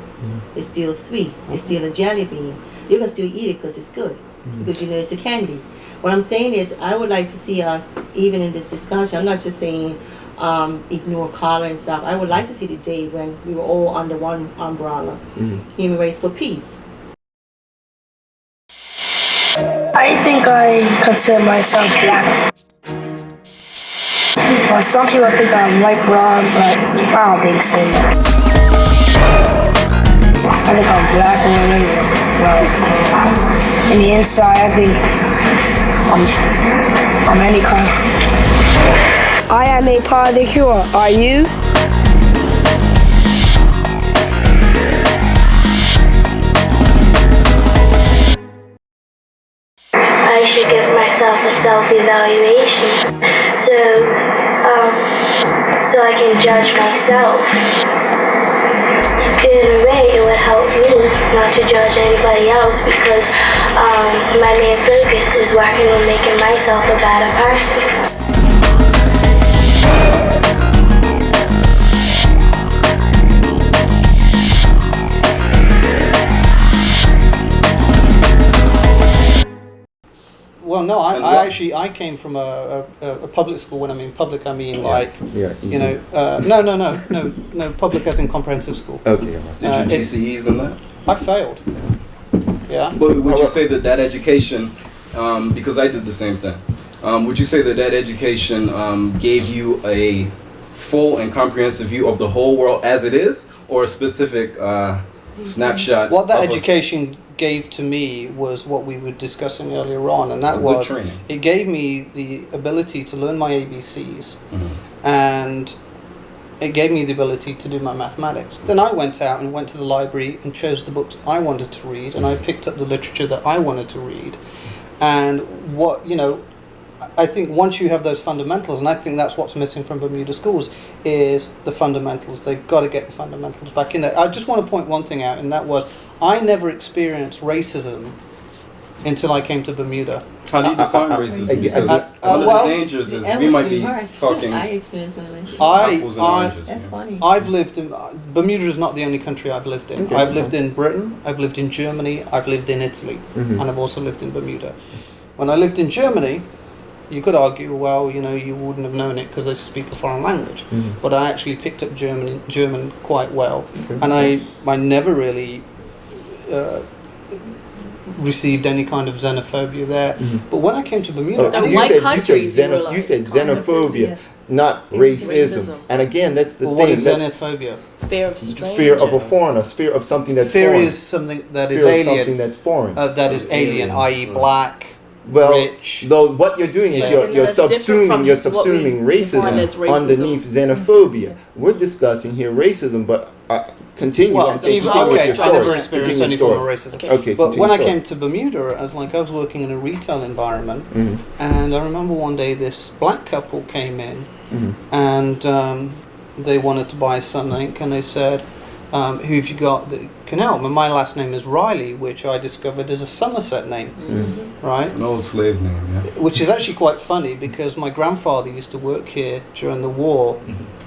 It's still sweet. It's still a jelly bean. You can still eat it because it's good. Because it's a candy. What I'm saying is, I would like to see us, even in this discussion, I'm not just saying ignore color and stuff. I would like to see the day when we were all under one umbrella, human race for peace. I think I consider myself black. Well, some people think I'm light brown, but I don't think so. I think I'm black or well, in the inside, I think I'm any color. I am a part of the cure. Are you? I should give myself a self-evaluation. So so I can judge myself. To get an array, it would help me not to judge anybody else because my main focus is working on making myself a better person. Well, no, I came from a public school. When I mean public, I mean no, public as in comprehensive school. Okay. Did you GCEs in that? I failed. Yeah. But would you say that education, because I did the same thing, would you say that education gave you a full and comprehensive view of the whole world as it is, or a specific snapshot? What that education gave to me was what we were discussing earlier on, and that was training. It gave me the ability to learn my ABCs, and it gave me the ability to do my mathematics. Then I went out and went to the library and chose the books I wanted to read, and I picked up the literature that I wanted to read. And I think once you have those fundamentals, and I think that's what's missing from Bermuda schools, is the fundamentals. They've got to get the fundamentals back in there. I just want to point one thing out, and that was I never experienced racism until I came to Bermuda. How do you define racism? One of the dangers is we might be talking apples and oranges. That's funny. I've lived in Bermuda is not the only country I've lived in. I've lived in Britain, I've lived in Germany, I've lived in Italy, and I've also lived in Bermuda. When I lived in Germany, you could argue, well, you wouldn't have known it because they speak a foreign language. But I actually picked up German quite well, and I never really received any kind of xenophobia there. But when I came to Bermuda, you said xenophobia, not racism. And again, that's the thing. What is xenophobia? Fear of strangers. Fear of a foreigner, fear of something that's fear foreign. Is something that is fear alien. Of something that's foreign. That is alien, i.e. black. Well, rich. Though what you're doing is you're subsuming racism underneath xenophobia. We're discussing here racism, but continue. Well, I never experienced any form of racism. Okay, but when I came to Bermuda, I was working in a retail environment, and I remember one day this black couple came in, and they wanted to buy something, and they said, "Who have you got that can help?" And my last name is Reilly, which I discovered is a Somerset name, right? It's an old slave name, yeah. Which is actually quite funny because my grandfather used to work here during the war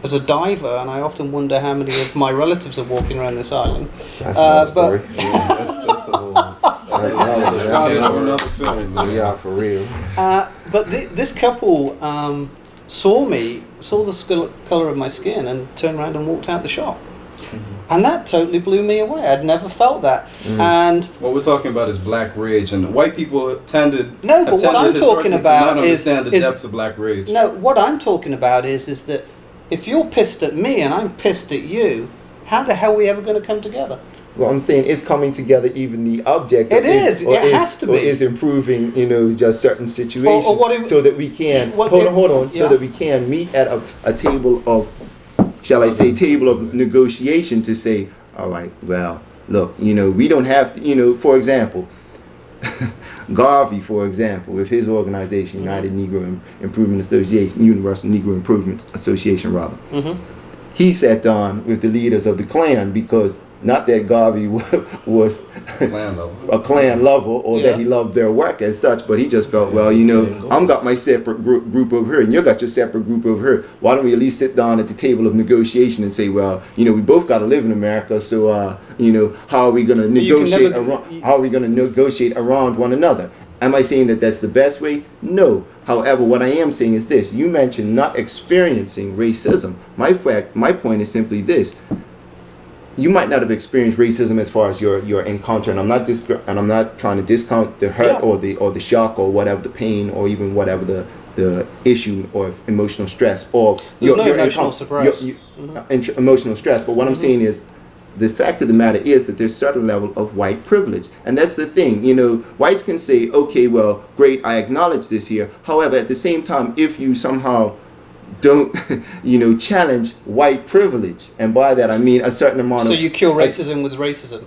as a diver, and I often wonder how many of my relatives are walking around this island. That's another story. That's a whole story. Yeah, for real. But this couple saw the colour of my skin, and turned around and walked out the shop. And that totally blew me away. I'd never felt that. And what we're talking about is black rage, and white people tended. No, but what I'm talking about is the depths of black rage. No, what I'm talking about is that if you're pissed at me and I'm pissed at you, how the hell are we ever going to come together? Well, I'm saying it's coming together. Even the object. It has to be. Or is improving, just certain situations, so that we can so that we can meet at a table of. Shall I say, table of negotiation to say, all right, well, look, we don't have to, for example, Garvey, for example, with his organization, United Negro Improvement Association, Universal Negro Improvement Association, rather, he sat down with the leaders of the Klan because not that Garvey was a Klan lover or that he loved their work as such, but he just felt, well, I'm got my separate group over here and you got your separate group over here. Why don't we at least sit down at the table of negotiation and say, well, we both got to live in America, so how are we going to negotiate around? How are we going to negotiate around one another? Am I saying that that's the best way? No. However, what I am saying is this: you mentioned not experiencing racism. My point is simply this. You might not have experienced racism as far as your encounter, and I'm not trying to discount the hurt or the shock or whatever, the pain or even whatever the issue or emotional stress or your emotional surprise, emotional stress. But what I'm saying is, the fact of the matter is that there's a certain level of white privilege, and that's the thing. Whites can say, okay, well, great, I acknowledge this here. However, at the same time, if you somehow don't challenge white privilege, and by that I mean a certain amount of. So you cure racism with racism.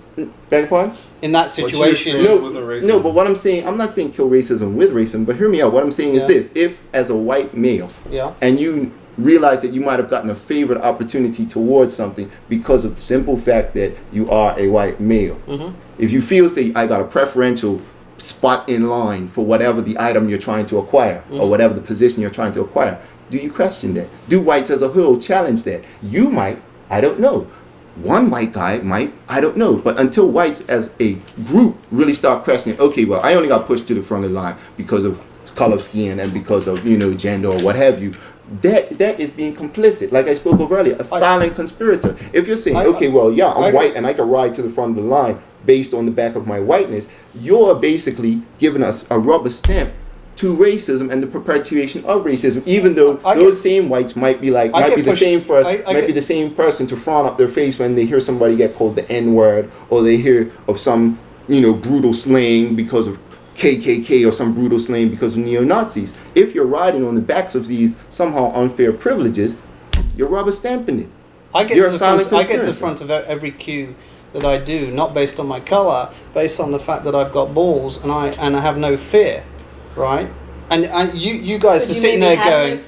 Beg your pardon? In that situation, no. But what I'm saying, I'm not saying kill racism with racism. But hear me out. What I'm saying is this: if as a white male, and you realize that you might have gotten a favored opportunity towards something because of the simple fact that you are a white male. If you feel, say, I got a preferential spot in line for whatever the item you're trying to acquire or whatever the position you're trying to acquire, do you question that? Do whites as a whole challenge that? You might, I don't know. One white guy might, I don't know. But until whites as a group really start questioning, okay, well, I only got pushed to the front of the line because of color of skin and because of, you know, gender or what have you, that is being complicit. Like I spoke of earlier, a silent conspirator. If you're saying, okay, well, yeah, I'm white and I can ride to the front of the line based on the back of my whiteness, you're basically giving us a rubber stamp to racism and the perpetuation of racism, even though those same whites might be like, might be the same person to frown up their face when they hear somebody get called the N-word, or they hear of some, you know, brutal slaying because of KKK or some brutal slaying because of neo-Nazis. If you're riding on the backs of these somehow unfair privileges, you're rubber stamping it. I get to the front of every queue that I do, not based on my color, based on the fact that I've got balls and I have no fear. Right, and you guys are sitting there going,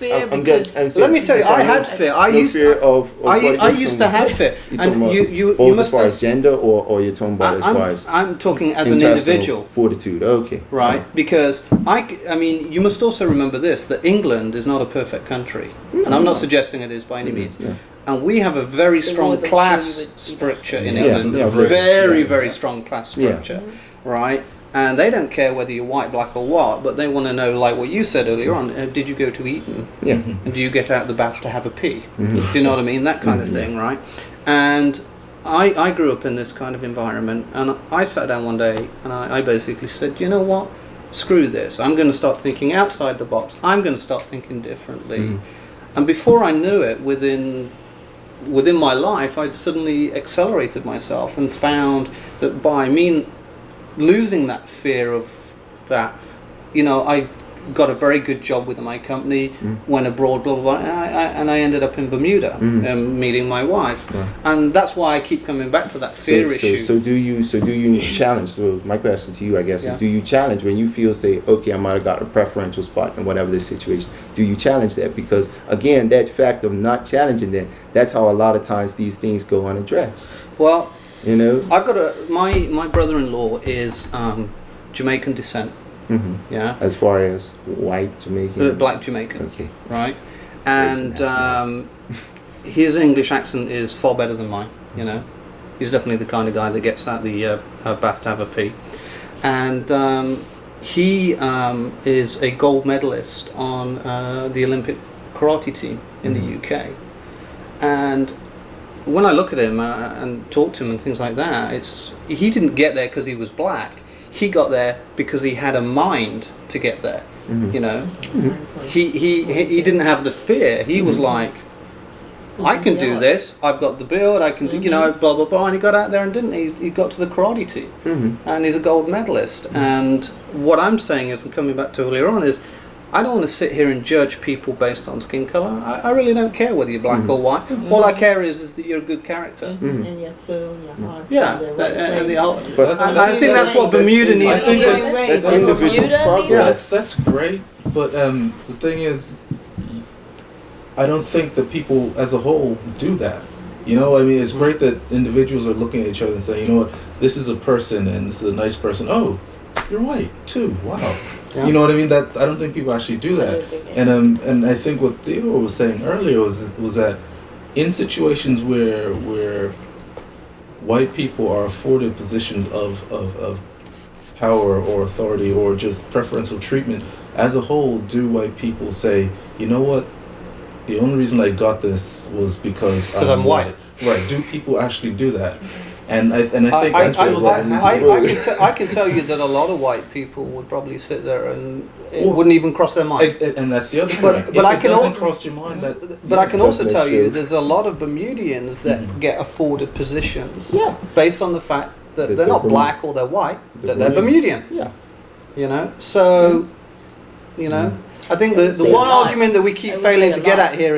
let me tell you, I had fear. I used to have fear. And you must, as far as gender, or you're talking about as far as I'm talking as an individual fortitude. Okay, right, because I mean, you must also remember this, that England is not a perfect country, and I'm not suggesting it is by any means. And we have a very strong class structure in England, very strong class structure, right? And they don't care whether you're white, black, or what, but they want to know, like what you said earlier on, did you go to Eton? And do you get out of the bath to have a pee? Do you know what I mean? That kind of thing, right? And I grew up in this kind of environment, and I sat down one day and I basically said, you know what? Screw this. I'm going to start thinking outside the box. I'm going to start thinking differently. And before I knew it, within my life, I'd suddenly accelerated myself and found that by losing that fear of that, you know, I got a very good job with my company, went abroad, blah, blah, blah, and I ended up in Bermuda meeting my wife. And that's why I keep coming back to that fear issue. So do you challenge, well, my question to you, I guess, is do you challenge when you feel, say, okay, I might have got a preferential spot in whatever the situation, do you challenge that? Because, again, that fact of not challenging that's how a lot of times these things go unaddressed. Well, you know, I've got my brother-in-law is Jamaican descent. Yeah. As far as white Jamaican, black Jamaican. Okay. Right. And his English accent is far better than mine. You know, he's definitely the kind of guy that gets out the bath to have a pee. And he is a gold medalist on the Olympic karate team in the UK. And when I look at him and talk to him and things like that, he didn't get there because he was black. He got there because he had a mind to get there. You know, he didn't have the fear. He was like, I can do this. I've got the build. I can do, you know, blah blah blah. And he got out there and didn't. He got to the karate team, and he's a gold medalist. And what I'm saying is, and coming back to earlier on, is I don't want to sit here and judge people based on skin color. I really don't care whether you're black or white. All I care is that you're a good character. And your soul, your heart. Yeah, I think that's what Bermuda needs to do. That's individual progress. That's great, but the thing is, I don't think that people as a whole do that. You know, I mean, it's great that individuals are looking at each other and saying, you know what, this is a person and this is a nice person. Oh, you're white too. Wow. Yeah. You know what I mean? That I don't think people actually do that. And I think what Theodore was saying earlier was that in situations where white people are afforded positions of power or authority or just preferential treatment, as a whole, do white people say, you know what? The only reason I got this was because I'm white. Right. Do people actually do that? And I think that's I can tell you that a lot of white people would probably sit there and it wouldn't even cross their mind. And that's the other thing. But I can cross your mind. But I can also tell you there's a lot of Bermudians that get afforded positions based on the fact that they're not black or they're white, that they're Bermudian. Yeah. You know, so you know, I think the one argument that we keep failing to get at here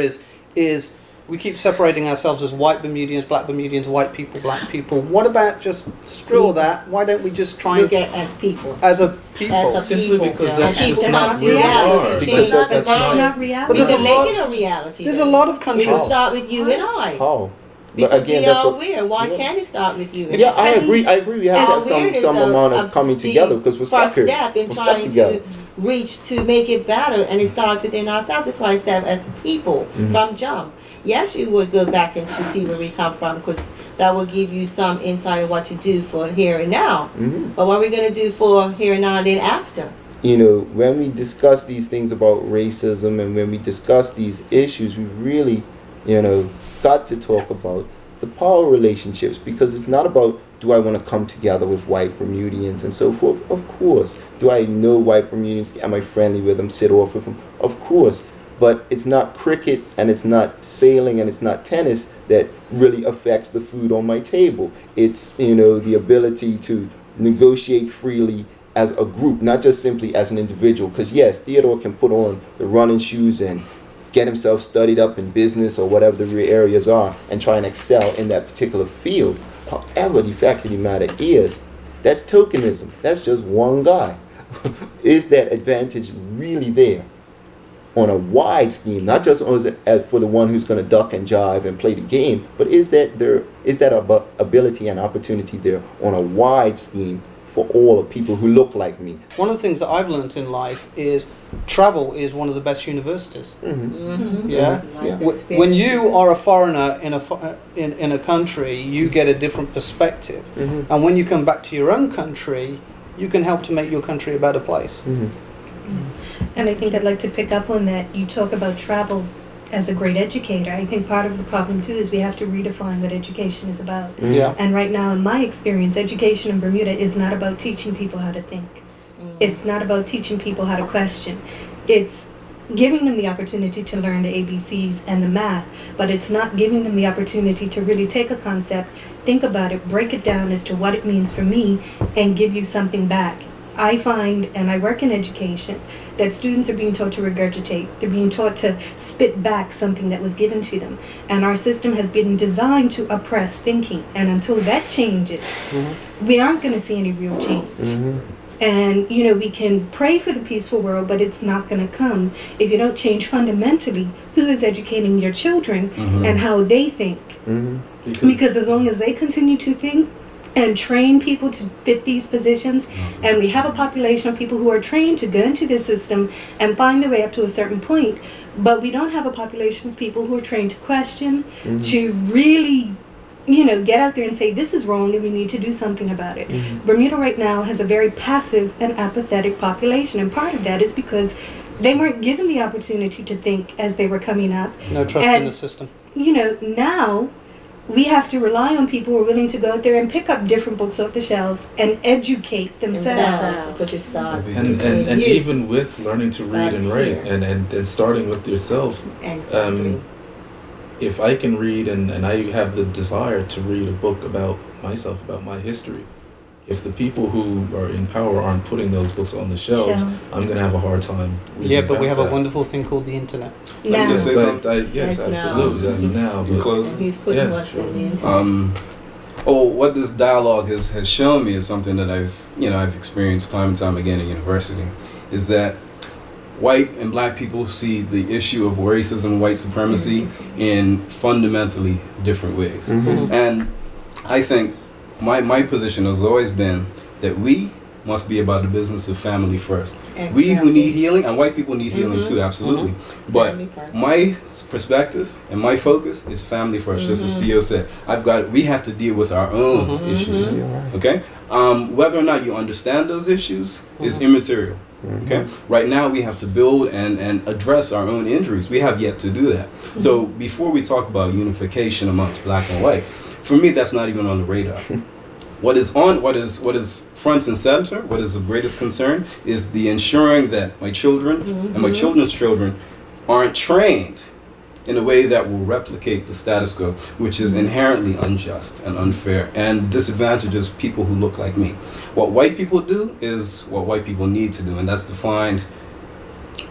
is we keep separating ourselves as white Bermudians, black Bermudians, white people, black people. What about just screw all that? Why don't we just try and get as people? As a people. Simply because that's And just that's not not where we reality. are. Change Because the mind. not reality. But We there's can a make lot- it a reality. There's a then. lot of It countries. will start with you and I. How? Because again, we that's are what- aware. Why can't it start with you? Yeah, I agree. I agree. We have to have Awareness some amount of coming the together because we're stuck first here. step in We're stuck trying together. to reach to make it better, and it starts within ourselves. That's why I said as people from jump. Yes, you would go back and to see where we come from because that will give you some insight of what to do for here and now. But what are we going to do for here and now and then after? You know, when we discuss these things about racism and when we discuss these issues, we really, you know, got to talk about the power relationships because it's not about do I want to come together with white Bermudians and so forth? Of course. Do I know white Bermudians? Am I friendly with them? Sit off with them? Of course. But it's not cricket and it's not sailing and it's not tennis that really affects the food on my table. It's, you know, the ability to negotiate freely as a group, not just simply as an individual. Because yes, Theodore can put on the running shoes and get himself studied up in business or whatever the real areas are and try and excel in that particular field. However, the fact of the matter is, that's tokenism. That's just one guy. Is that advantage really there? On a wide scheme, not just for the one who's going to duck and jive and play the game, but is that ability and opportunity there on a wide scheme for all of people who look like me? One of the things that I've learned in life is travel is one of the best universities. Yeah. When you are a foreigner in a country, you get a different perspective, and when you come back to your own country, you can help to make your country a better place. And I think I'd like to pick up on that. You talk about travel as a great educator. I think part of the problem too is we have to redefine what education is about. Yeah. And right now, in my experience, education in Bermuda is not about teaching people how to think. It's not about teaching people how to question. It's giving them the opportunity to learn the ABCs and the math, but it's not giving them the opportunity to really take a concept, think about it, break it down as to what it means for me, and give you something back. I find, and I work in education, that students are being taught to regurgitate. They're being taught to spit back something that was given to them. And our system has been designed to oppress thinking. And until that changes, we aren't going to see any real change. And, you know, we can pray for the peaceful world, but it's not going to come if you don't change fundamentally who is educating your children and how they think. Because as long as they continue to think and train people to fit these positions, and we have a population of people who are trained to go into this system and find their way up to a certain point, but we don't have a population of people who are trained to question, to really, you know, get out there and say this is wrong and we need to do something about it. Bermuda right now has a very passive and apathetic population, and part of that is because they weren't given the opportunity to think as they were coming up. No trust in the system. You know, now we have to rely on people who are willing to go out there and pick up different books off the shelves and educate themselves. And even with learning to read and write and starting with yourself, if I can read and I have the desire to read a book about myself, about my history, if the people who are in power aren't putting those books on the shelves, I'm going to have a hard time reading. Yeah, but we have that. a wonderful thing called the internet. Yes, absolutely. That's now. You close? He's putting what's in the internet. What this dialogue has shown me is something that I've experienced time and time again in university, is that white and black people see the issue of racism, white supremacy in fundamentally different ways. And I think my position has always been that we must be about the business of family first. Exactly. We who need healing, and white people need healing too, absolutely. But my perspective and my focus is family first, just as Theo said. We have to deal with our own issues, okay? Whether or not you understand those issues is immaterial, okay? Right now we have to build and address our own injuries. We have yet to do that. So before we talk about unification amongst black and white, for me that's not even on the radar. What is front and center, what is of greatest concern, is the ensuring that my children and my children's children aren't trained in a way that will replicate the status quo, which is inherently unjust and unfair and disadvantages people who look like me. What white people do is what white people need to do, and that's to find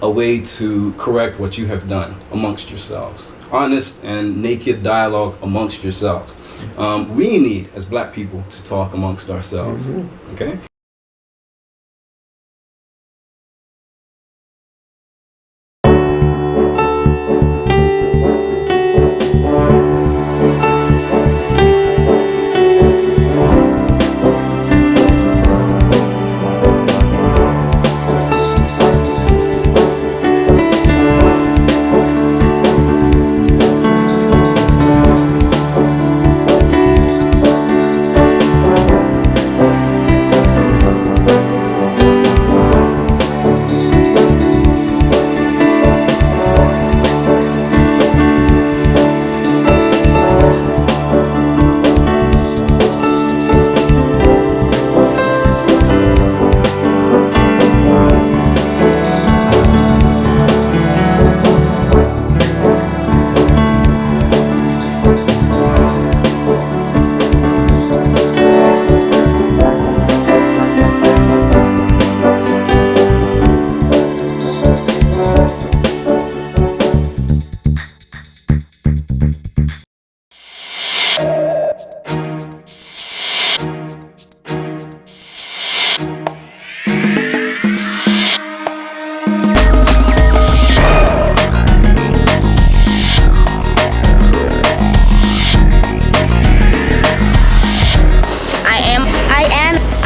a way to correct what you have done amongst yourselves. honest and naked dialogue amongst yourselves. We need, as black people, to talk amongst ourselves. Okay?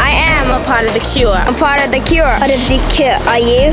I am a part of the cure. I'm part of the cure. Part of the cure, are you?